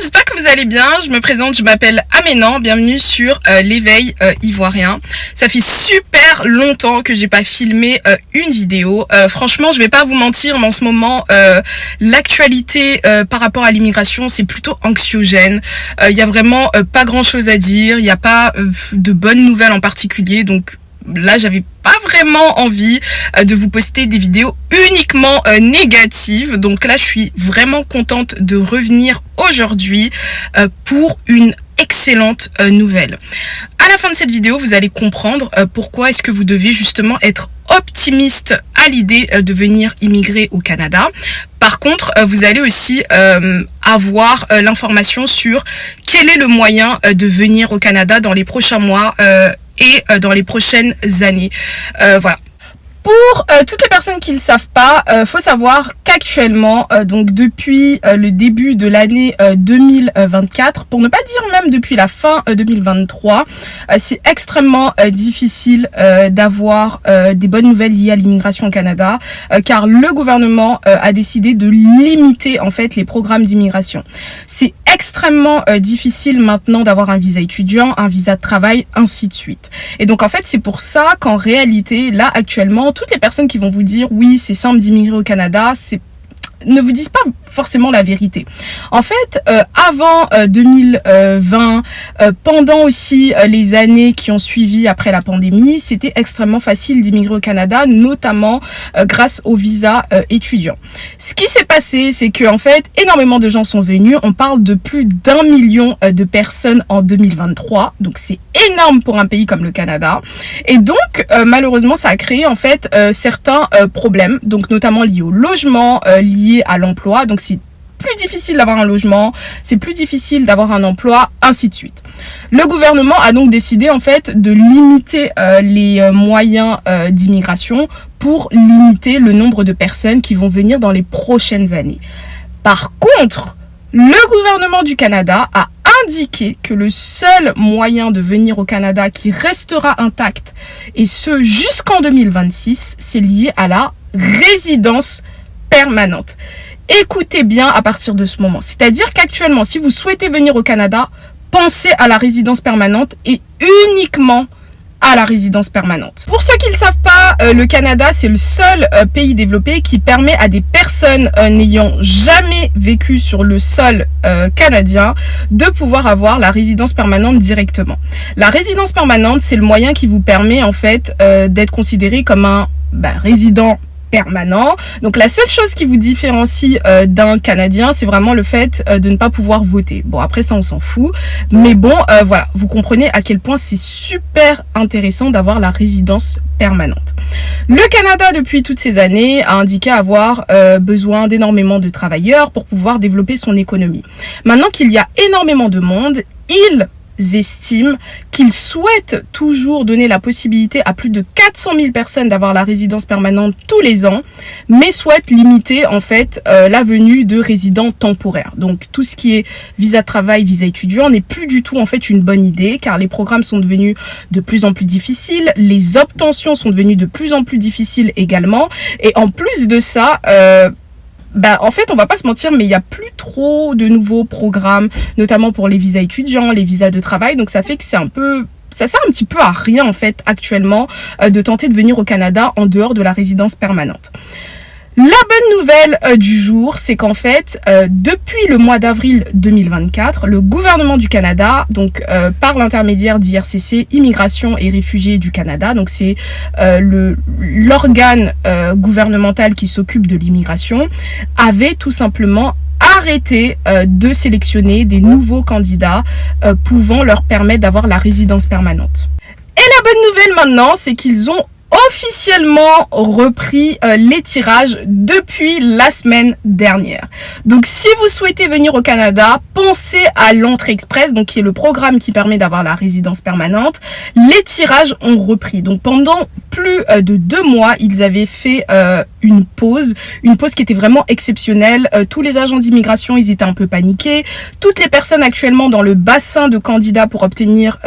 j'espère que vous allez bien. Je me présente, je m'appelle Aménan. Bienvenue sur l'éveil ivoirien. Ça fait super longtemps que j'ai pas filmé une vidéo. Franchement, je vais pas vous mentir, mais en ce moment, l'actualité par rapport à l'immigration, c'est plutôt anxiogène. Il y a vraiment pas grand chose à dire. Il n'y a pas de bonnes nouvelles en particulier. Donc là, j'avais pas vraiment envie de vous poster des vidéos uniquement négatives. Donc là, je suis vraiment contente de revenir aujourd'hui pour une excellente nouvelle. À la fin de cette vidéo, vous allez comprendre pourquoi est-ce que vous devez justement être optimiste à l'idée de venir immigrer au Canada. Par contre, vous allez aussi avoir l'information sur quel est le moyen de venir au Canada dans les prochains mois et dans les prochaines années. Voilà. Pour toutes les personnes qui ne le savent pas, faut savoir qu'actuellement, donc depuis le début de l'année 2024, pour ne pas dire même depuis la fin 2023, c'est extrêmement difficile d'avoir des bonnes nouvelles liées à l'immigration au Canada, car le gouvernement a décidé de limiter en fait les programmes d'immigration. C'est extrêmement difficile maintenant d'avoir un visa étudiant, un visa de travail, ainsi de suite. Et donc en fait, c'est pour ça qu'en réalité, là actuellement, toutes les personnes qui vont vous dire oui, c'est simple d'immigrer au Canada, ne vous disent pas forcément la vérité. En fait, avant 2020, pendant aussi les années qui ont suivi après la pandémie, c'était extrêmement facile d'immigrer au Canada, notamment grâce au visa étudiant. Ce qui s'est passé, c'est que en fait, énormément de gens sont venus. On parle de plus d'1 million de personnes en 2023. Donc c'est énorme pour un pays comme le Canada. Et donc, malheureusement, ça a créé en fait certains problèmes, donc notamment liés au logement, liés à l'emploi. Donc c'est plus difficile d'avoir un logement, c'est plus difficile d'avoir un emploi, ainsi de suite. Le gouvernement a donc décidé en fait de limiter les moyens d'immigration pour limiter le nombre de personnes qui vont venir dans les prochaines années. Par contre, le gouvernement du Canada a indiqué que le seul moyen de venir au Canada qui restera intact, et ce jusqu'en 2026, c'est lié à la résidence permanente. Écoutez bien à partir de ce moment. C'est-à-dire qu'actuellement, si vous souhaitez venir au Canada, pensez à la résidence permanente et uniquement à la résidence permanente. Pour ceux qui ne le savent pas, le Canada, c'est le seul pays développé qui permet à des personnes n'ayant jamais vécu sur le sol canadien de pouvoir avoir la résidence permanente directement. La résidence permanente, c'est le moyen qui vous permet en fait d'être considéré comme un résident permanent. Donc la seule chose qui vous différencie d'un Canadien, c'est vraiment le fait de ne pas pouvoir voter. Bon, après ça on s'en fout, mais bon voilà, vous comprenez à quel point c'est super intéressant d'avoir la résidence permanente. Le Canada depuis toutes ces années a indiqué avoir besoin d'énormément de travailleurs pour pouvoir développer son économie. Maintenant qu'il y a énormément de monde, ils estiment qu'ils souhaitent toujours donner la possibilité à plus de 400 000 personnes d'avoir la résidence permanente tous les ans, mais souhaitent limiter en fait la venue de résidents temporaires. Donc tout ce qui est visa de travail, visa étudiant n'est plus du tout en fait une bonne idée, car les programmes sont devenus de plus en plus difficiles, les obtentions sont devenues de plus en plus difficiles également, et en plus de ça, en fait, on va pas se mentir, mais il y a plus trop de nouveaux programmes, notamment pour les visas étudiants, les visas de travail. Donc, ça fait que ça sert un petit peu à rien, en fait, actuellement, de tenter de venir au Canada en dehors de la résidence permanente. La bonne nouvelle du jour, c'est qu'en fait, depuis le mois d'avril 2024, le gouvernement du Canada, donc par l'intermédiaire d'IRCC, Immigration et Réfugiés du Canada, donc c'est l'organe gouvernemental qui s'occupe de l'immigration, avait tout simplement arrêté de sélectionner des nouveaux candidats pouvant leur permettre d'avoir la résidence permanente. Et la bonne nouvelle maintenant, c'est qu'ils ont officiellement repris les tirages depuis la semaine dernière. Donc si vous souhaitez venir au Canada, pensez à l'entrée express, donc qui est le programme qui permet d'avoir la résidence permanente. Les tirages ont repris. Donc pendant plus de 2 mois, ils avaient fait une pause qui était vraiment exceptionnelle. Tous les agents d'immigration, ils étaient un peu paniqués. Toutes les personnes actuellement dans le bassin de candidats pour obtenir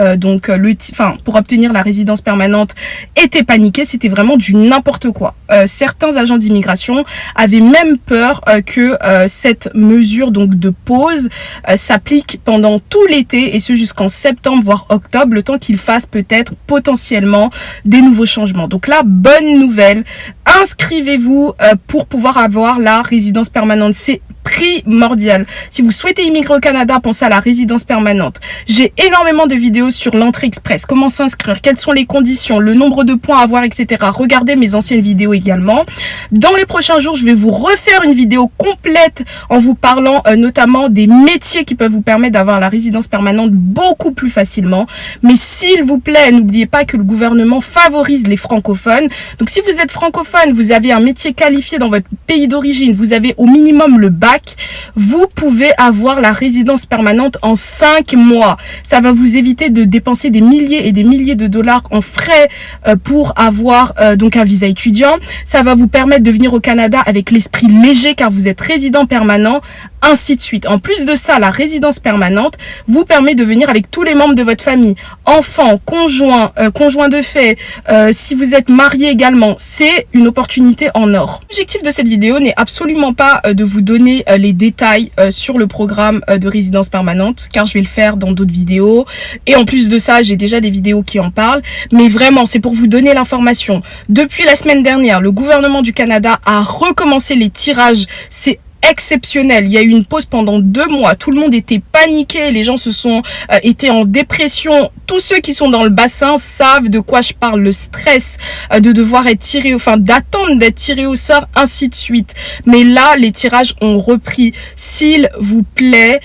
pour obtenir la résidence permanente étaient paniquées. C'était vraiment du n'importe quoi. Certains agents d'immigration avaient même peur que cette mesure donc de pause s'applique pendant tout l'été et ce jusqu'en septembre voire octobre, le temps qu'ils fassent peut-être potentiellement des nouveaux changements. Donc là, bonne nouvelle, inscrivez-vous pour pouvoir avoir la résidence permanente. C'est primordial. Si vous souhaitez immigrer au Canada, pensez à la résidence permanente. J'ai énormément de vidéos sur l'entrée express, comment s'inscrire, quelles sont les conditions, le nombre de points à avoir, etc. Regardez mes anciennes vidéos également. Dans les prochains jours, je vais vous refaire une vidéo complète en vous parlant notamment des métiers qui peuvent vous permettre d'avoir la résidence permanente beaucoup plus facilement. Mais s'il vous plaît, n'oubliez pas que le gouvernement favorise les francophones. Donc si vous êtes francophone, vous avez un métier qualifié dans votre pays d'origine, vous avez au minimum le bac, vous pouvez avoir la résidence permanente en 5 mois. Ça va vous éviter de dépenser des milliers et des milliers de dollars en frais pour avoir donc un visa étudiant. Ça va vous permettre de venir au Canada avec l'esprit léger car vous êtes résident permanent, ainsi de suite. En plus de ça, la résidence permanente vous permet de venir avec tous les membres de votre famille, enfants, conjoints, conjoints de fait, si vous êtes marié également. C'est une opportunité en or. L'objectif de cette vidéo n'est absolument pas de vous donner les détails sur le programme de résidence permanente, car je vais le faire dans d'autres vidéos. Et en plus de ça, j'ai déjà des vidéos qui en parlent. Mais vraiment, c'est pour vous donner l'information. Depuis la semaine dernière, le gouvernement du Canada a recommencé les tirages. C'est exceptionnel. Il y a eu une pause pendant 2 mois. Tout le monde était paniqué. Les gens se sont étaient en dépression. Tous ceux qui sont dans le bassin savent de quoi je parle. Le stress de devoir être tiré, d'attendre d'être tiré au sort, ainsi de suite. Mais là, les tirages ont repris. S'il vous plaît,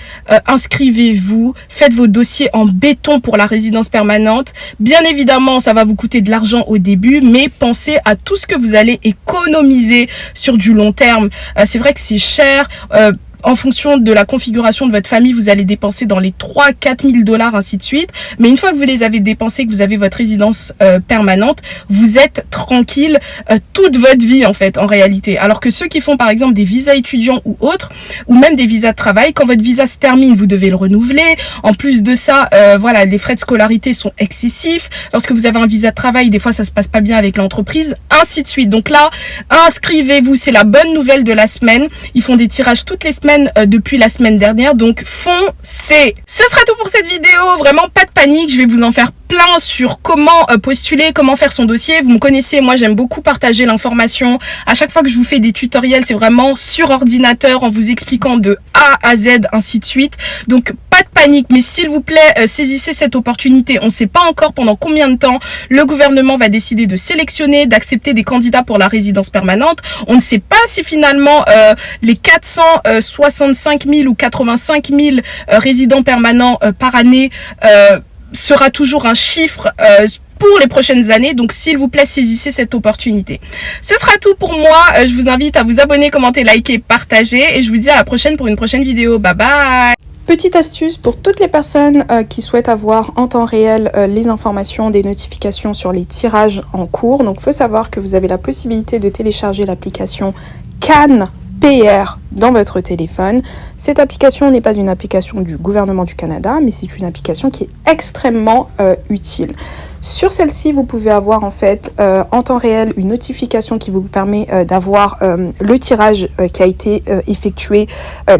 inscrivez-vous. Faites vos dossiers en béton pour la résidence permanente. Bien évidemment, ça va vous coûter de l'argent au début, mais pensez à tout ce que vous allez économiser sur du long terme. C'est vrai que c'est cher. En fonction de la configuration de votre famille, vous allez dépenser dans les 3-4 000 dollars, ainsi de suite. Mais une fois que vous les avez dépensés, que vous avez votre résidence permanente, vous êtes tranquille toute votre vie, en fait, en réalité. Alors que ceux qui font, par exemple, des visas étudiants ou autres, ou même des visas de travail, quand votre visa se termine, vous devez le renouveler. En plus de ça, voilà, les frais de scolarité sont excessifs. Lorsque vous avez un visa de travail, des fois, ça se passe pas bien avec l'entreprise, ainsi de suite. Donc là, inscrivez-vous. C'est la bonne nouvelle de la semaine. Ils font des tirages toutes les semaines depuis la semaine dernière, donc foncez. Ce sera tout pour cette vidéo, vraiment pas de panique, je vais vous en faire plein sur comment postuler, comment faire son dossier. Vous me connaissez, moi j'aime beaucoup partager l'information. À chaque fois que je vous fais des tutoriels, c'est vraiment sur ordinateur en vous expliquant de A à Z, ainsi de suite. Donc pas de panique, mais s'il vous plaît, saisissez cette opportunité. On ne sait pas encore pendant combien de temps le gouvernement va décider de sélectionner, d'accepter des candidats pour la résidence permanente. On ne sait pas si finalement les 465 000 ou 85 000 résidents permanents par année sera toujours un chiffre pour les prochaines années. Donc s'il vous plaît, saisissez cette opportunité. Ce sera tout pour moi. Je vous invite à vous abonner, commenter, liker, partager et je vous dis à la prochaine pour une prochaine vidéo. Bye bye. Petite astuce pour toutes les personnes qui souhaitent avoir en temps réel les informations, des notifications sur les tirages en cours. Donc il faut savoir que vous avez la possibilité de télécharger l'application CanPR dans votre téléphone. Cette application n'est pas une application du gouvernement du Canada, mais c'est une application qui est extrêmement utile. Sur celle-ci, vous pouvez avoir en fait en temps réel une notification qui vous permet d'avoir le tirage qui a été effectué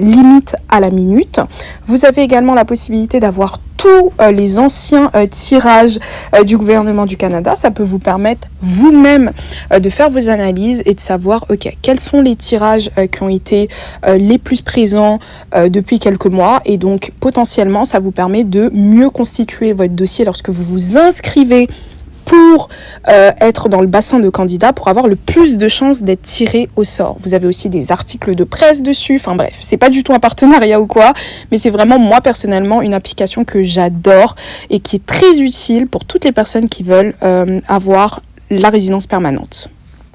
limite à la minute. Vous avez également la possibilité d'avoir tous les anciens tirages du gouvernement du Canada. Ça peut vous permettre vous-même de faire vos analyses et de savoir quels sont les tirages qui ont été les plus présents depuis quelques mois, et donc potentiellement ça vous permet de mieux constituer votre dossier lorsque vous vous inscrivez pour être dans le bassin de candidats, pour avoir le plus de chances d'être tiré au sort. Vous avez aussi des articles de presse dessus, enfin bref, c'est pas du tout un partenariat ou quoi, mais c'est vraiment moi personnellement une application que j'adore et qui est très utile pour toutes les personnes qui veulent avoir la résidence permanente.